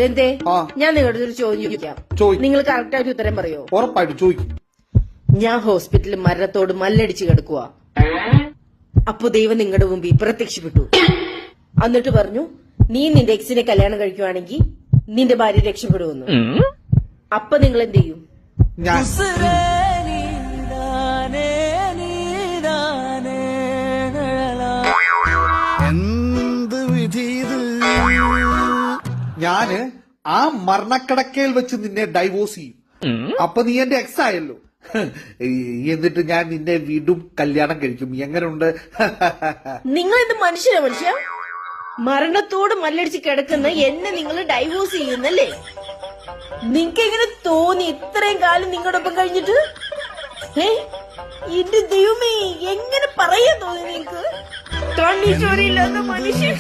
എന്തേ ഞാൻ നിങ്ങളുടെ ഒരു ചോദ്യം ചോദിക്കാം, നിങ്ങൾ കറക്റ്റ് ആയിട്ട് ഉത്തരം പറയോ? ഉറപ്പായിട്ടും ചോദിക്കും. ഞാൻ ഹോസ്പിറ്റലിൽ മരണത്തോട് മല്ലടിച്ച് കിടക്കുക. അപ്പൊ ദൈവം നിങ്ങളുടെ മുമ്പിൽ പ്രത്യക്ഷപ്പെട്ടു. എന്നിട്ട് പറഞ്ഞു, നീ നിന്റെ എക്സിനെ കല്യാണം കഴിക്കുവാണെങ്കിൽ നിന്റെ ഭാര്യ രക്ഷപ്പെടുമെന്ന്. അപ്പൊ നിങ്ങൾ എന്ത് ചെയ്യും? എന്ത് വിധി ഇത്? ഞാന് ആ മരണക്കിടക്കയിൽ വെച്ച് നിന്നെ ഡൈവോഴ്സ് ചെയ്യും. അപ്പൊ നീ എന്റെ എക്സ് ആയല്ലോ. എന്നിട്ട് ഞാൻ നിന്നെ വീണ്ടും കല്യാണം കഴിക്കും. എങ്ങനെയുണ്ട്? നിങ്ങൾ എന്ത് മനുഷ്യ മരണത്തോട് മല്ലടിച്ച് കിടക്കുന്ന എന്നെ നിങ്ങൾ ഡൈവോഴ്സ് ചെയ്യുന്നല്ലേ? നിങ്ങക്ക് എങ്ങനെ തോന്നി ഇത്രയും കാലം നിങ്ങളുടെ ഒപ്പം കഴിഞ്ഞിട്ട്? എന്റെ ദൈവമേ, എങ്ങനെ പറയാൻ തോന്നി നിങ്ങക്ക്? കണ്ണീശ്വരില്ലാത്ത മനുഷ്യൻ.